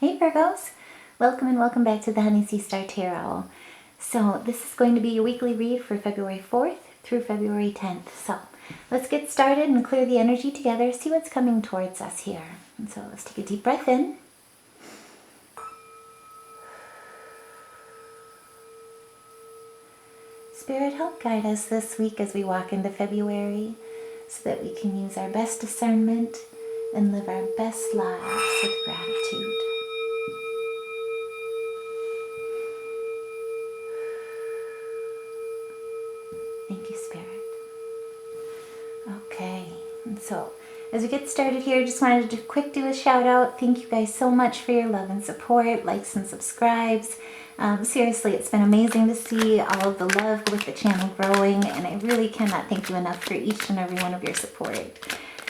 Hey Virgos! Welcome and welcome back to the Honeyseastar Tarot. So this is going to be your weekly read for February 4th through February 10th. So let's get started and clear the energy together, see what's coming towards us here. And so let's take a deep breath in. Spirit, help guide us this week as we walk into February so that we can use our best discernment and live our best lives with gratitude. Thank you, Spirit. Okay, and so as we get started here, just wanted to do a shout out. Thank you guys so much for your love and support, likes and subscribes. Seriously, it's been amazing to see all of the love with the channel growing, and I really cannot thank you enough for each and every one of your support,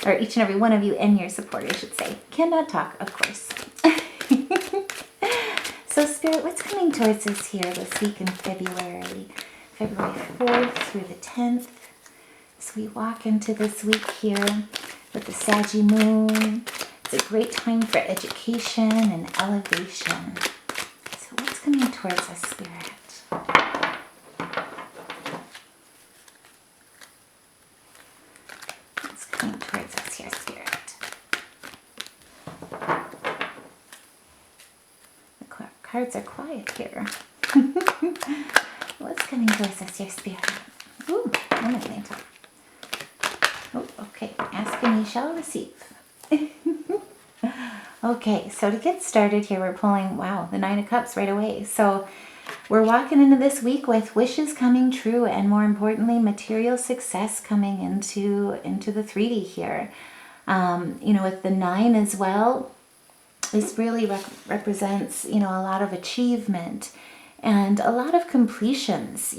or each and every one of you and your support, I should say. Cannot talk, of course. So Spirit, what's coming towards us here this week in February 4th through the 10th? As we walk into this week here with the Saggy Moon, it's a great time for education and elevation. So what's coming towards us, Spirit? What's coming towards us here, Spirit? The cards are quiet here. What's coming towards us here, Spirit? Ooh, I'm going to Oh, okay. Ask and ye shall receive. Okay, so to get started here, we're pulling, wow, the Nine of Cups right away. So we're walking into this week with wishes coming true, and more importantly, material success coming into the 3D here. With the 9 as well, this really represents, a lot of achievement and a lot of completions,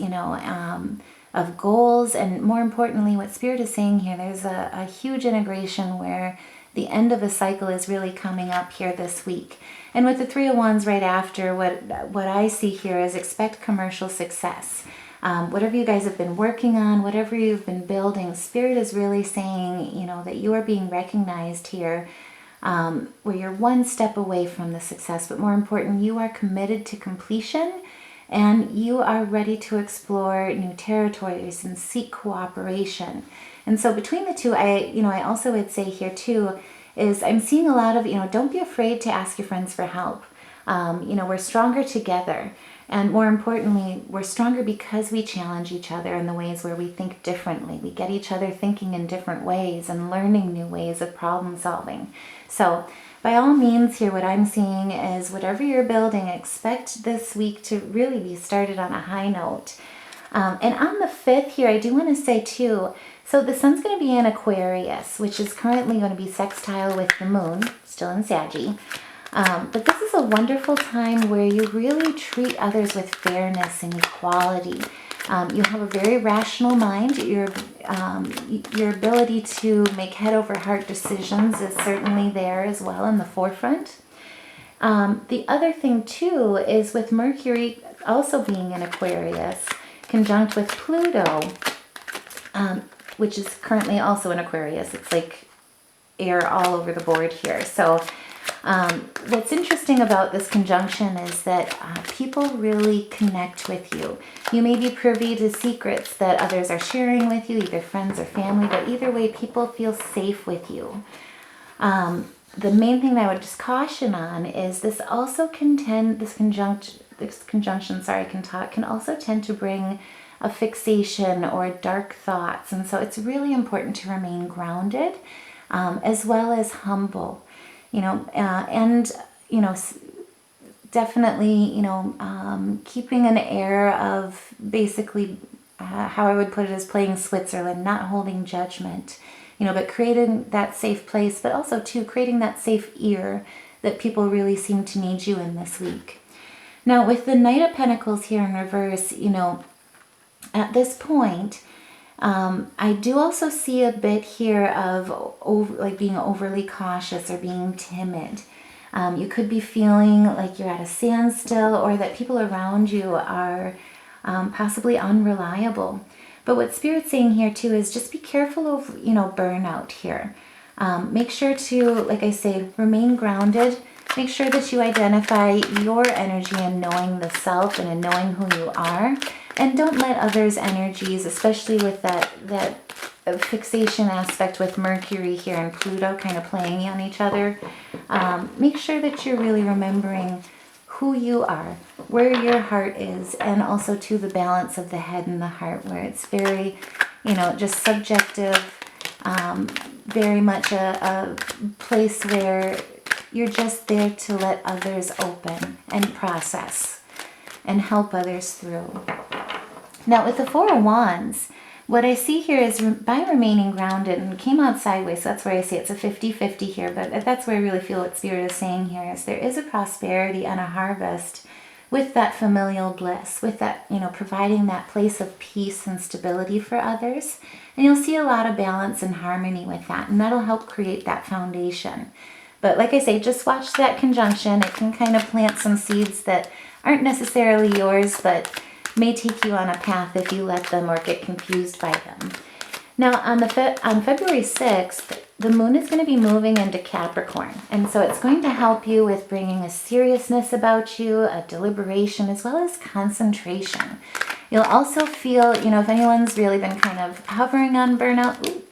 of goals, and more importantly, what Spirit is saying here, there's a huge integration where the end of a cycle is really coming up here this week. And with the Three of Wands right after, what I see here is expect commercial success. Whatever you guys have been working on, whatever you've been building, Spirit is really saying, that you are being recognized here, where you're one step away from the success, but more important, you are committed to completion. And you are ready to explore new territories and seek cooperation. And so between the two, I also would say here too, is I'm seeing a lot of, don't be afraid to ask your friends for help. We're stronger together. And more importantly, we're stronger because we challenge each other in the ways where we think differently. We get each other thinking in different ways and learning new ways of problem solving. So by all means here, what I'm seeing is whatever you're building, expect this week to really be started on a high note. And on the 5th here, I do want to say too, so the sun's going to be in Aquarius, which is currently going to be sextile with the moon, still in Saggy. But this is a wonderful time where you really treat others with fairness and equality. You have a very rational mind. Your ability to make head over heart decisions is certainly there as well in the forefront. The other thing too is with Mercury also being in Aquarius, conjunct with Pluto, which is currently also in Aquarius. It's like air all over the board here. So what's interesting about this conjunction is that people really connect with you. You may be privy to secrets that others are sharing with you, either friends or family, but either way, people feel safe with you. The main thing that I would just caution on is this also can also tend to bring a fixation or dark thoughts. And so it's really important to remain grounded, as well as humble. Definitely, keeping an air of basically how I would put it is playing Switzerland, not holding judgment, but creating that safe place, but also too creating that safe ear that people really seem to need you in this week. Now with the Knight of Pentacles here in reverse, at this point, I do also see a bit here of being overly cautious or being timid. You could be feeling like you're at a standstill, or that people around you are possibly unreliable. But what Spirit's saying here too is just be careful of, burnout here. Make sure to, like I say, remain grounded, make sure that you identify your energy in knowing the self and in knowing who you are. And don't let others' energies, especially with that fixation aspect with Mercury here and Pluto kind of playing on each other, make sure that you're really remembering who you are, where your heart is, and also to the balance of the head and the heart, where it's very, just subjective, very much a place where you're just there to let others open and process and help others through. Now with the Four of Wands, what I see here is by remaining grounded, and came out sideways, so that's where I see it's a 50-50 here, but that's where I really feel what Spirit is saying here is there is a prosperity and a harvest with that familial bliss, with that, providing that place of peace and stability for others. And you'll see a lot of balance and harmony with that, and that'll help create that foundation. But like I say, just watch that conjunction. It can kind of plant some seeds that aren't necessarily yours, but may take you on a path if you let them or get confused by them. Now on February 6th, the moon is going to be moving into Capricorn. And so it's going to help you with bringing a seriousness about you, a deliberation, as well as concentration. You'll also feel, if anyone's really been kind of hovering on burnout,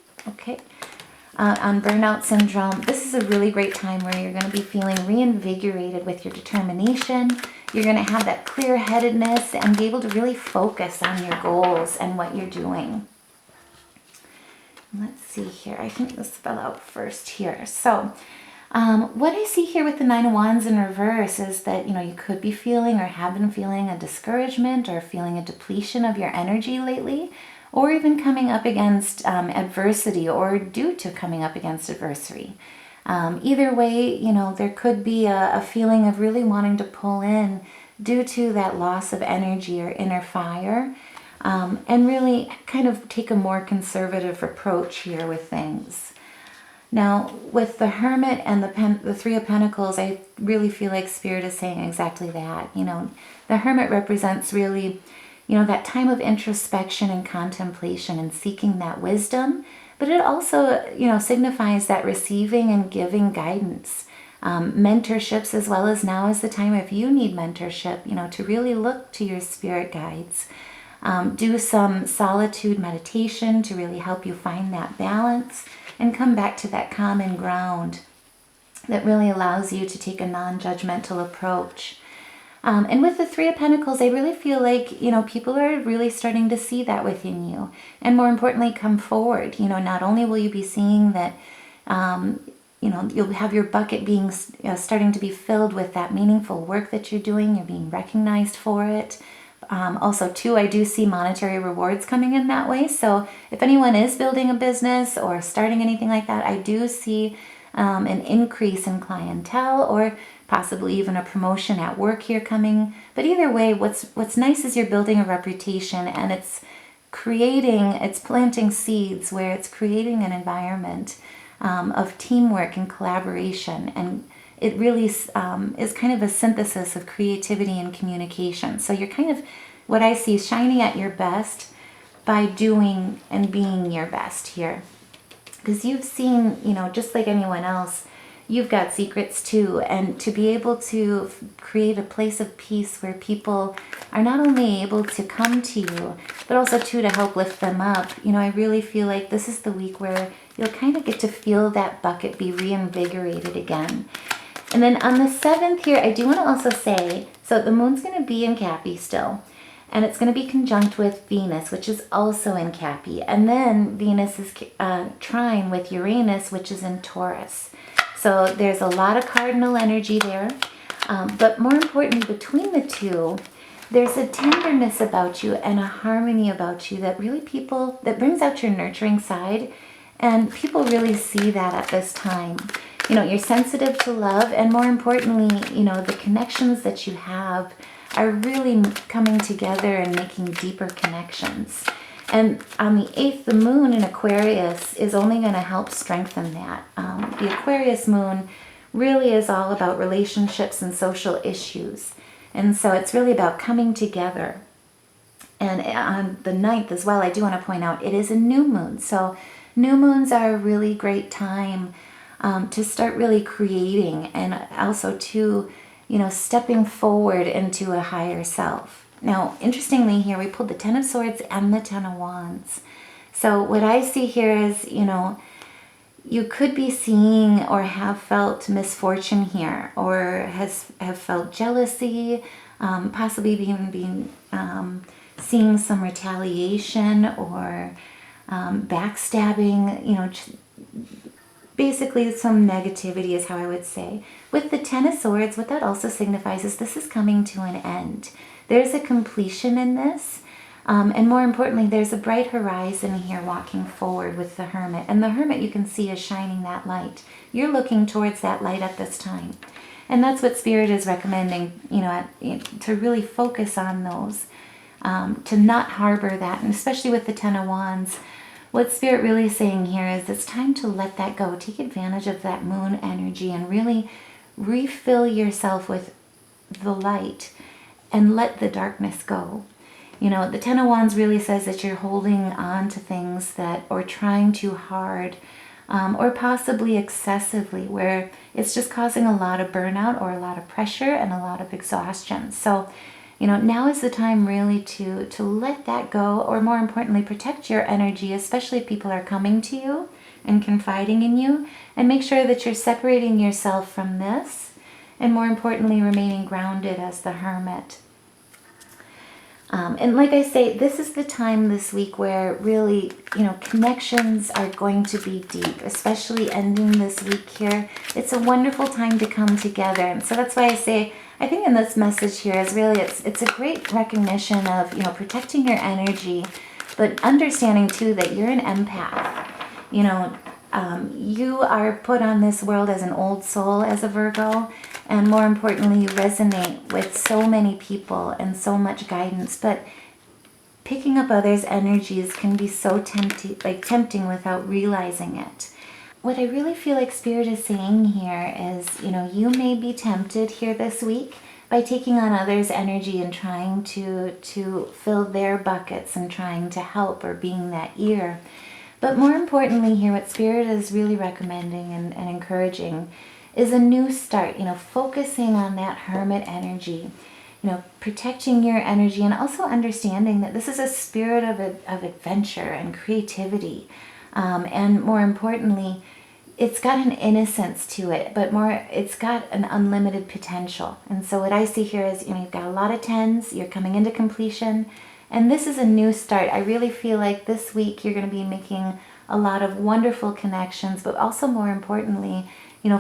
on burnout syndrome, this is a really great time where you're going to be feeling reinvigorated with your determination. You're going to have that clear-headedness and be able to really focus on your goals and what you're doing. Let's see here. I think this fell out first here. So what I see here with the Nine of Wands in reverse is that, you could be feeling or have been feeling a discouragement or feeling a depletion of your energy lately, or even coming up against adversity or due to coming up against adversity. Either way, there could be a feeling of really wanting to pull in due to that loss of energy or inner fire, and really kind of take a more conservative approach here with things. Now, with the Hermit and the Three of Pentacles, I really feel like Spirit is saying exactly that. The Hermit represents really, that time of introspection and contemplation and seeking that wisdom. But it also, signifies that receiving and giving guidance, mentorships, as well as now is the time if you need mentorship, to really look to your spirit guides. Do some solitude meditation to really help you find that balance and come back to that common ground that really allows you to take a non-judgmental approach. And with the Three of Pentacles, I really feel like, people are really starting to see that within you. And more importantly, come forward. Not only will you be seeing that, you'll have your bucket being starting to be filled with that meaningful work that you're doing. You're being recognized for it. Also, too, I do see monetary rewards coming in that way. So if anyone is building a business or starting anything like that, I do see an increase in clientele or possibly even a promotion at work here coming. But either way, what's nice is you're building a reputation, and it's planting seeds where it's creating an environment of teamwork and collaboration. And it really is kind of a synthesis of creativity and communication. So you're kind of, what I see, is shining at your best by doing and being your best here. Because you've seen, just like anyone else, you've got secrets too, and to be able to create a place of peace where people are not only able to come to you, but also too to help lift them up. I really feel like this is the week where you'll kind of get to feel that bucket be reinvigorated again. And then on the 7th here, I do want to also say, so the moon's going to be in Cappy still, and it's going to be conjunct with Venus, which is also in Cappy. And then Venus is trine with Uranus, which is in Taurus. So there's a lot of cardinal energy there. But more importantly, between the two, there's a tenderness about you and a harmony about you that really that brings out your nurturing side. And people really see that at this time. You're sensitive to love, and more importantly, the connections that you have are really coming together and making deeper connections. And on the 8th, the moon in Aquarius is only going to help strengthen that. The Aquarius moon really is all about relationships and social issues. And so it's really about coming together. And on the 9th as well, I do want to point out, it is a new moon. So new moons are a really great time to start really creating, and also to, stepping forward into a higher self. Now, interestingly here, we pulled the Ten of Swords and the Ten of Wands. So what I see here is, you could be seeing or have felt misfortune here, or have felt jealousy, possibly even being seeing some retaliation or backstabbing, basically some negativity is how I would say. With the Ten of Swords, what that also signifies is this is coming to an end. There's a completion in this. And more importantly, there's a bright horizon here walking forward with the Hermit. And the Hermit, you can see, is shining that light. You're looking towards that light at this time. And that's what Spirit is recommending, to really focus on those, to not harbor that. And especially with the Ten of Wands, what Spirit really is saying here is it's time to let that go. Take advantage of that moon energy and really refill yourself with the light and let the darkness go. The Ten of Wands really says that you're holding on to things or trying too hard, or possibly excessively, where it's just causing a lot of burnout or a lot of pressure and a lot of exhaustion. So, now is the time really to let that go, or more importantly, protect your energy, especially if people are coming to you and confiding in you, and make sure that you're separating yourself from this, and more importantly, remaining grounded as the Hermit. And like I say, this is the time this week where really, connections are going to be deep, especially ending this week here. It's a wonderful time to come together. And so that's why I say, I think in this message here is really, it's a great recognition of, protecting your energy, but understanding too that you're an empath. You are put on this world as an old soul, as a Virgo, and more importantly, you resonate with so many people and so much guidance. But picking up others' energies can be so tempting without realizing it. What I really feel like Spirit is saying here is, you may be tempted here this week by taking on others' energy and trying to fill their buckets and trying to help or being that ear. But more importantly here, what Spirit is really recommending and encouraging is a new start, focusing on that Hermit energy, protecting your energy, and also understanding that this is a spirit of adventure and creativity. And more importantly, it's got an innocence to it, but it's got an unlimited potential. And so what I see here is, you've got a lot of tens, you're coming into completion, and this is a new start. I really feel like this week you're going to be making a lot of wonderful connections, but also more importantly,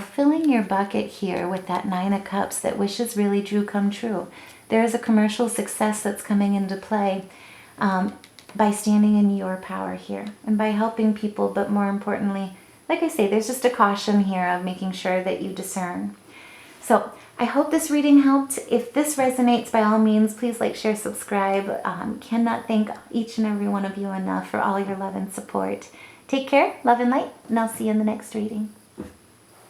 filling your bucket here with that Nine of Cups that wishes really do come true. There is a commercial success that's coming into play by standing in your power here and by helping people, but more importantly, like I say, there's just a caution here of making sure that you discern. So I hope this reading helped. If this resonates, by all means, please like, share, subscribe. Cannot thank each and every one of you enough for all your love and support. Take care, love and light, and I'll see you in the next reading.